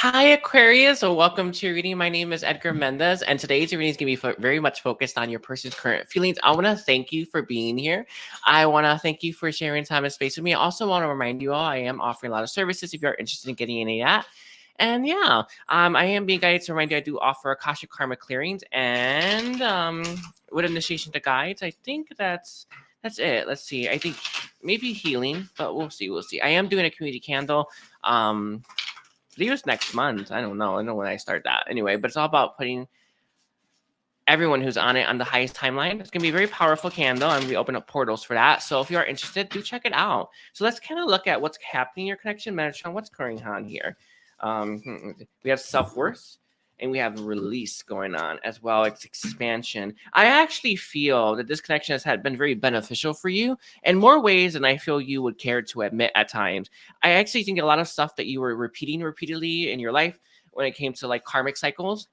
Hi, Aquarius. Welcome to your reading. My name is Edgar Mendez, and today's reading is going to be very much focused on your person's current feelings. I want to thank you for being here. I want to thank you for sharing time and space with me. I also want to remind you all I am offering a lot of services if you're interested in getting any of that. And yeah, I am being guided to remind you I do offer Akashic Karma clearings and with initiation to guides. I think that's it. Let's see. I think maybe healing, but we'll see. We'll see. I am doing a community candle. I think it was next month. I don't know. I don't know when I start that. Anyway, but it's all about putting everyone who's on it on the highest timeline. It's going to be a very powerful candle, and we open up portals for that. So if you are interested, do check it out. So let's kind of look at what's happening in your connection, Metatron. What's going on here? We have self-worth, and we have release going on as well. It's expansion. I actually feel that this connection has been very beneficial for you in more ways than I feel you would care to admit at times. I actually think a lot of stuff that you were repeating repeatedly in your life when it came to like karmic cycles.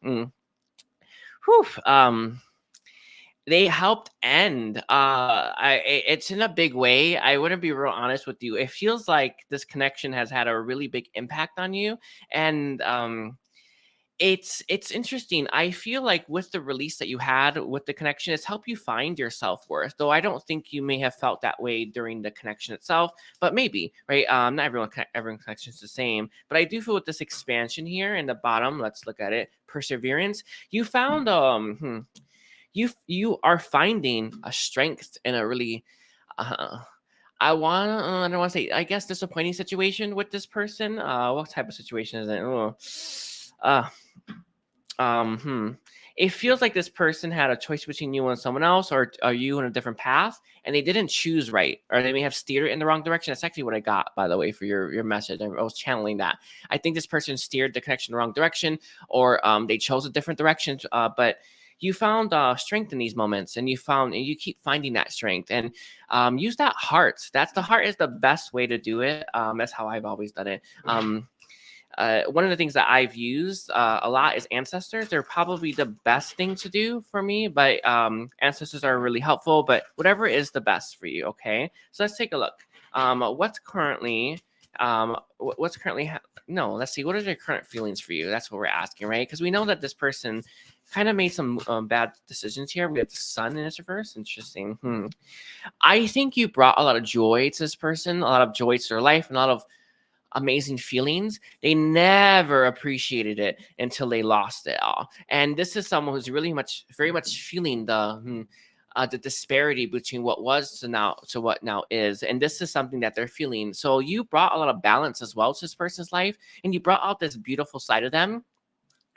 They helped end. It's in a big way. I wouldn't be real honest with you. It feels like this connection has had a really big impact on you, and it's interesting. I feel like with the release that you had with the connection, it's helped you find your self-worth. Though I don't think you may have felt that way during the connection itself, but maybe, right? Not everyone connection is the same, but I do feel with this expansion here in the bottom. Let's look at it. Perseverance. You found you are finding a strength in a really I don't want to say, I guess, disappointing situation with this person. What type of situation is it? It feels like this person had a choice between you and someone else, or are you in a different path, and they didn't choose right, or they may have steered it in the wrong direction. That's actually what I got, by the way, for your message. I was channeling that. I think this person steered the connection the wrong direction, or they chose a different direction, but you found strength in these moments, and you keep finding that strength, and use that heart. The heart is the best way to do it. That's how I've always done it. One of the things that I've used a lot is ancestors. They're probably the best thing to do for me, but ancestors are really helpful, but whatever is the best for you. Okay, so let's take a look. What's currently no, let's see, what are their current feelings for you? That's what we're asking, right? Because we know that this person kind of made some bad decisions here. We have the sun in this reverse. Interesting. I think you brought a lot of joy to this person, a lot of joy to their life, and a lot of amazing feelings. They never appreciated it until they lost it all. And this is someone who's very much feeling the disparity between what was to what now is. And this is something that they're feeling. So you brought a lot of balance as well to this person's life, and you brought out this beautiful side of them.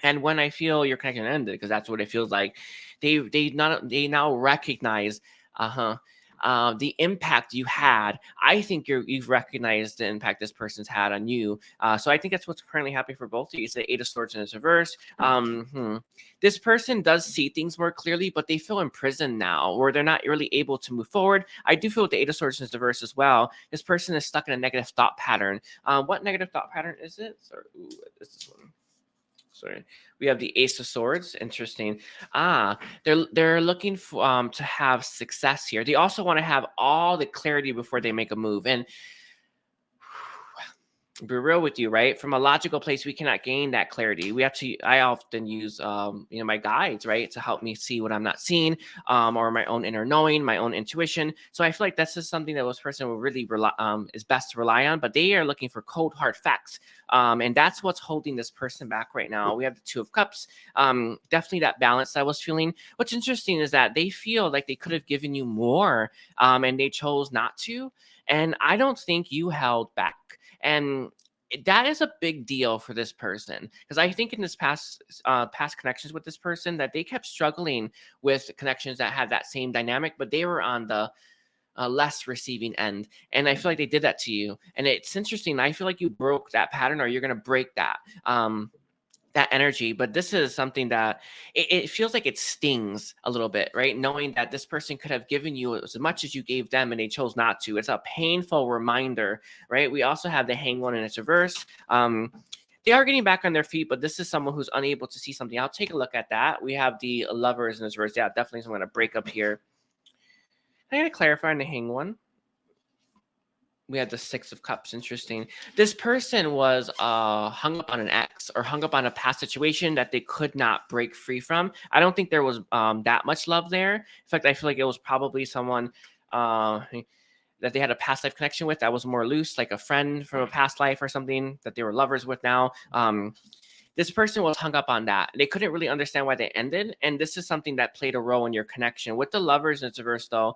And when I feel your connection ended, because that's what it feels like, they now recognize the impact you had. I think you've recognized the impact this person's had on you. So I think that's what's currently happening for both of you. It's the Eight of Swords in its reverse. This person does see things more clearly, but they feel imprisoned now, where they're not really able to move forward. I do feel with the Eight of Swords in its reverse as well. This person is stuck in a negative thought pattern. What negative thought pattern is it? Sorry, it's this one. Sorry, we have the Ace of Swords. Interesting. They're looking for to have success here. They also want to have all the clarity before they make a move. And be real with you, right? From a logical place, we cannot gain that clarity. I often use my guides, right, to help me see what I'm not seeing, or my own inner knowing, my own intuition. So I feel like this is something that this person will really is best to rely on. But they are looking for cold hard facts, and that's what's holding this person back right now. We have the Two of Cups. Definitely that balance I was feeling. What's interesting is that they feel like they could have given you more, and they chose not to. And I don't think you held back. And that is a big deal for this person, because I think in this past connections with this person, that they kept struggling with connections that had that same dynamic, but they were on the less receiving end. And I feel like they did that to you. And it's interesting. I feel like you broke that pattern, or you're going to break that. That energy. But this is something that it feels like it stings a little bit, right? Knowing that this person could have given you as much as you gave them, and they chose not to. It's a painful reminder, right? We also have the Hanged One in its reverse. They are getting back on their feet, but this is someone who's unable to see something. I'll take a look at that. We have the Lovers in its reverse. Yeah, definitely someone going to break up here. I'm going to clarify on the Hanged One. We had the Six of Cups. Interesting. This person was hung up on an ex or hung up on a past situation that they could not break free from. I don't think there was that much love there. In fact, I feel like it was probably someone that they had a past life connection with that was more loose, like a friend from a past life or something that they were lovers with now. This person was hung up on that. They couldn't really understand why they ended, and this is something that played a role in your connection. With the lovers in reverse, though,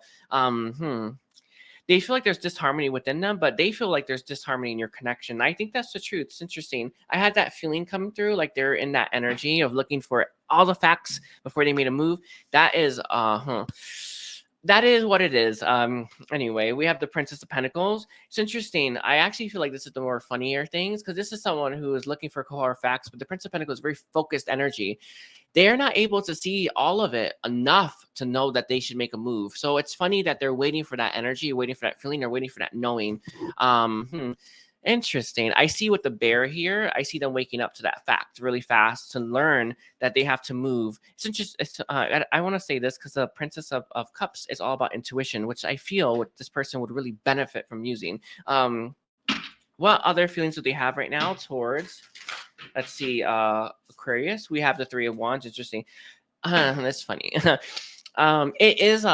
they feel like there's disharmony within them, but they feel like there's disharmony in your connection. I think that's the truth. It's interesting. I had that feeling coming through, like they're in that energy of looking for all the facts before they made a move. That is that is what it is. Anyway, we have the Princess of Pentacles. It's interesting. I actually feel like this is the more funnier things, because this is someone who is looking for core facts, but the Princess of Pentacles is very focused energy. They're not able to see all of it enough to know that they should make a move. So it's funny that they're waiting for that energy, waiting for that feeling, they're waiting for that knowing. Interesting. I see with the bear here, I see them waking up to that fact really fast to learn that they have to move. It's interesting. I want to say this because the Princess of Cups is all about intuition, which I feel this person would really benefit from using. What other feelings do they have right now towards, let's see, Aquarius? We have the Three of Wands. Interesting. That's funny. It is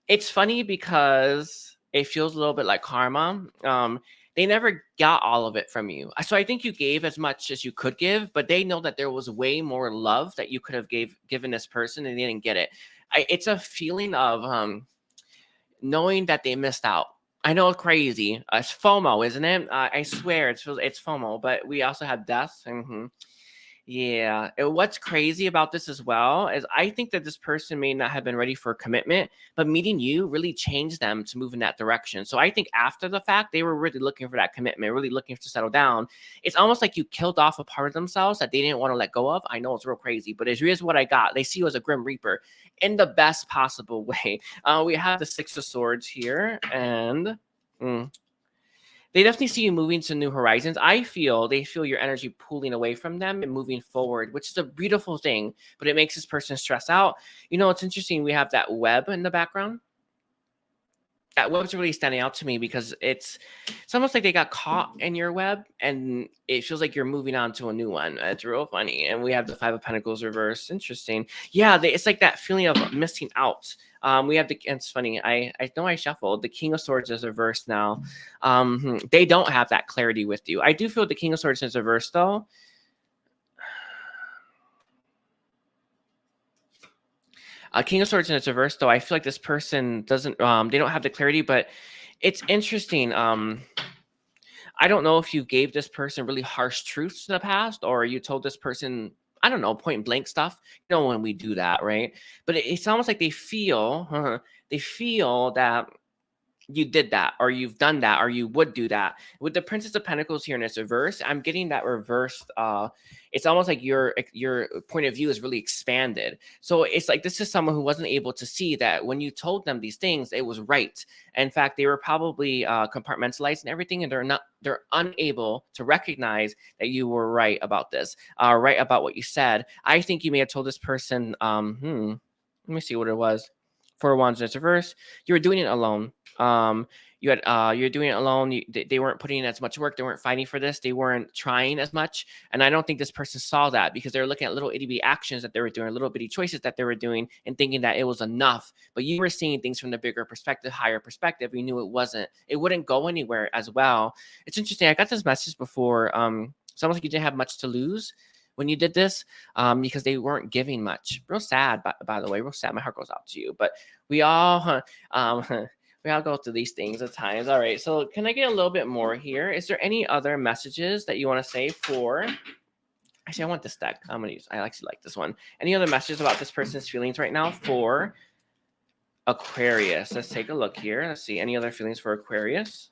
it's funny because it feels a little bit like karma. They never got all of it from you. So I think you gave as much as you could give, but they know that there was way more love that you could have given this person, and they didn't get it. It's a feeling of knowing that they missed out. I know it's crazy. It's FOMO, isn't it? I swear it's FOMO, but we also have death. Yeah. And what's crazy about this as well is I think that this person may not have been ready for commitment, but meeting you really changed them to move in that direction. So I think after the fact, they were really looking for that commitment, really looking to settle down. It's almost like you killed off a part of themselves that they didn't want to let go of. I know it's real crazy, but here's what I got. They see you as a Grim Reaper in the best possible way. We have the Six of Swords here, and they definitely see you moving to new horizons. They feel your energy pulling away from them and moving forward, which is a beautiful thing, but it makes this person stress out. You know, it's interesting. We have that web in the background. That web's really standing out to me because it's almost like they got caught in your web and it feels like you're moving on to a new one. It's real funny. And we have the Five of Pentacles reverse. Interesting. Yeah, it's like that feeling of missing out. We have it's funny. I know I shuffled. The King of Swords is reversed now. They don't have that clarity with you. I do feel the King of Swords is reversed though. King of Swords in its reverse, though, I feel like this person doesn't, they don't have the clarity, but it's interesting. I don't know if you gave this person really harsh truths in the past, or you told this person, I don't know, point blank stuff. You know, when we do that, right? But it's almost like they feel that you did that, or you've done that, or you would do that. With the Princess of Pentacles here in its reverse, I'm getting that reversed. It's almost like your point of view is really expanded. So it's like this is someone who wasn't able to see that when you told them these things, it was right. In fact, they were probably compartmentalized and everything, and they're unable to recognize that you were right about this, right about what you said. I think you may have told this person, let me see what it was. Four of Wands in its reverse. You were doing it alone. You're doing it alone. They weren't putting in as much work. They weren't fighting for this. They weren't trying as much. And I don't think this person saw that because they were looking at little itty bitty actions that they were doing, little bitty choices that they were doing, and thinking that it was enough. But you were seeing things from the bigger perspective, higher perspective. You knew it wasn't. It wouldn't go anywhere as well. It's interesting. I got this message before. It's almost like you didn't have much to lose when you did this, because they weren't giving much. Real sad, by the way. Real sad. My heart goes out to you. But we all we all go through these things at times. All right. So can I get a little bit more here? Is there any other messages that you want to say for? Actually, I want this deck. I'm gonna use. I actually like this one. Any other messages about this person's feelings right now for Aquarius? Let's take a look here. Let's see. Any other feelings for Aquarius?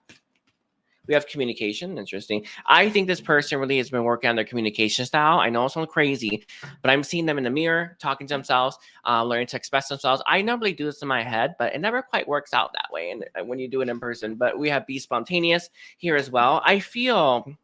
We have communication. Interesting. I think this person really has been working on their communication style. I know it sounds crazy, but I'm seeing them in the mirror, talking to themselves, learning to express themselves. I normally do this in my head, but it never quite works out that way when you do it in person. But we have be spontaneous here as well. I feel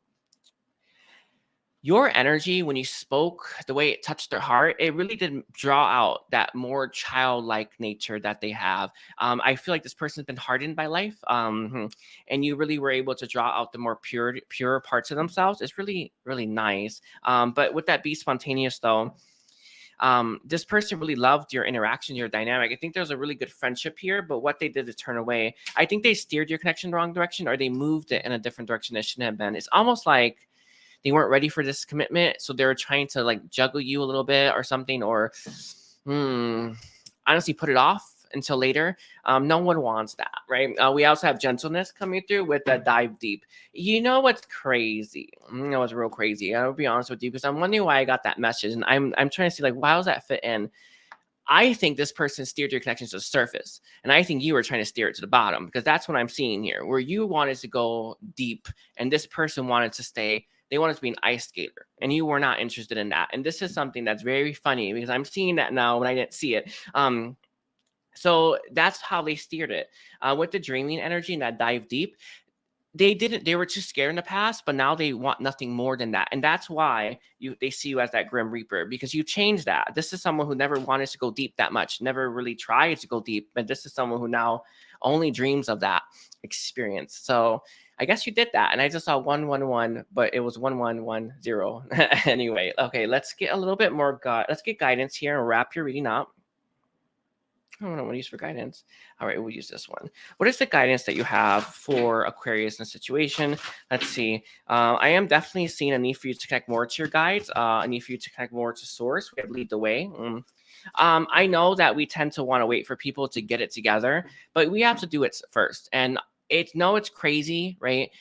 your energy when you spoke, the way it touched their heart, it really did draw out that more childlike nature that they have. I feel like this person's been hardened by life, and you really were able to draw out the more pure parts of themselves. It's really, really nice. But with that be spontaneous though, this person really loved your interaction, your dynamic. I think there's a really good friendship here, but what they did is turn away. I think they steered your connection the wrong direction, or they moved it in a different direction it shouldn't have been. It's almost like they weren't ready for this commitment, so they were trying to like juggle you a little bit or something, or honestly put it off until later. No one wants that, right? We also have gentleness coming through with the dive deep. You know what's crazy? You know what's real crazy? I'll be honest with you, because I'm wondering why I got that message, and I'm trying to see like, how does that fit in? I think this person steered your connections to the surface, and I think you were trying to steer it to the bottom, because that's what I'm seeing here, where you wanted to go deep, and this person wanted to stay. They wanted to be an ice skater, and you were not interested in that. And this is something that's very funny, because I'm seeing that now when I didn't see it. So that's how they steered it. With the dreaming energy and that dive deep, they were too scared in the past, but now they want nothing more than that. And that's why they see you as that grim reaper, because you changed that. This is someone who never wanted to go deep that much, never really tried to go deep, but this is someone who now only dreams of that experience. So I guess you did that. And I just saw 111, but it was 1110. Anyway, okay, let's get a little bit more let's get guidance here and wrap your reading up. I don't know what to use for guidance. All right, we'll use this one. What is the guidance that you have for Aquarius in a situation? Let's see. I am definitely seeing a need for you to connect more to your guides, a need for you to connect more to source. We have lead the way. I know that we tend to want to wait for people to get it together, but we have to do it first. And it's crazy, right?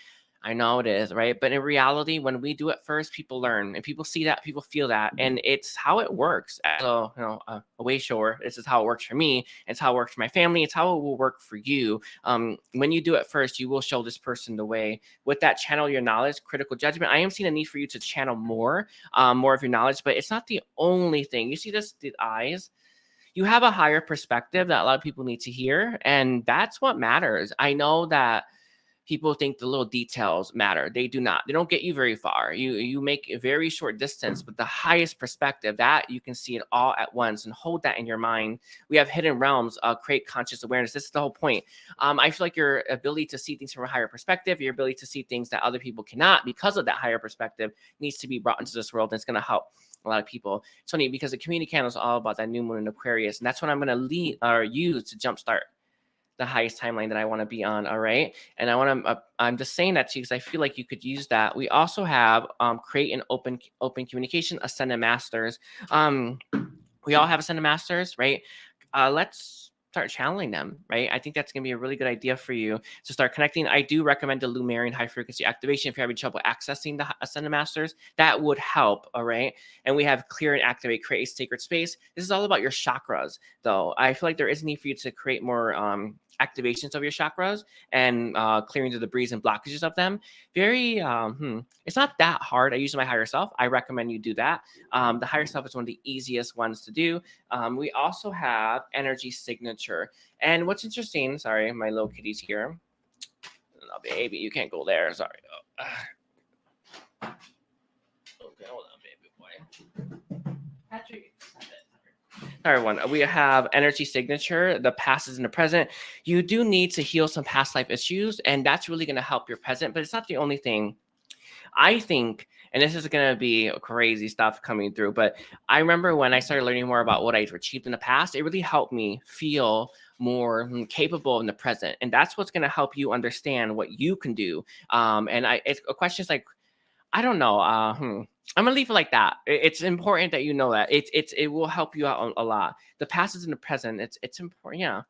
I know it is, right? But in reality, when we do it first, people learn, and people see that, people feel that, and it's how it works. So, a way shower. This is how it works for me. It's how it works for my family. It's how it will work for you. When you do it first, you will show this person the way. With that, channel your knowledge, critical judgment. I am seeing a need for you to channel more of your knowledge, but it's not the only thing. You see this, the eyes. You have a higher perspective that a lot of people need to hear, and that's what matters. I know that people think the little details matter. They do not. They don't get you very far. You make a very short distance, but the highest perspective, that you can see it all at once and hold that in your mind. We have hidden realms, create conscious awareness. This is the whole point. I feel like your ability to see things from a higher perspective, your ability to see things that other people cannot because of that higher perspective, needs to be brought into this world, and it's going to help a lot of people. It's funny because the community candle is all about that new moon in Aquarius, and that's what I'm going to use to jumpstart the highest timeline that I want to be on. All right. And I'm just saying that to you because I feel like you could use that. We also have create an open communication, ascended masters. We all have ascended masters, right? Let's start channeling them, right? I think that's going to be a really good idea for you to start connecting. I do recommend the Lemurian high frequency activation if you're having trouble accessing the ascended masters. That would help, all right? And we have clear and activate, create a sacred space. This is all about your chakras, though. I feel like there is a need for you to create more activations of your chakras and clearing the debris and blockages of them. It's not that hard. I use my higher self. I recommend you do that. The higher self is one of the easiest ones to do. We also have energy signature. And what's interesting, sorry, my little kitty's here. Oh, baby, you can't go there. Sorry. Okay, hold on, baby boy. Patrick, stop it. All right, everyone. We have energy signature, the past is in the present. You do need to heal some past life issues, and that's really going to help your present, but it's not the only thing. I think, and this is going to be crazy stuff coming through, but I remember when I started learning more about what I've achieved in the past, it really helped me feel more capable in the present. And that's what's going to help you understand what you can do. It's a question like, I don't know. I'm gonna leave it like that. It's important that you know that it will help you out a lot. The past is in the present. It's important. Yeah,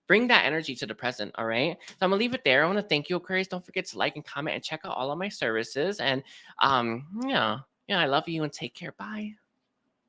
bring that energy to the present. All right. So I'm gonna leave it there. I want to thank you, Aquarius. Don't forget to like and comment and check out all of my services. And yeah, I love you and take care. Bye.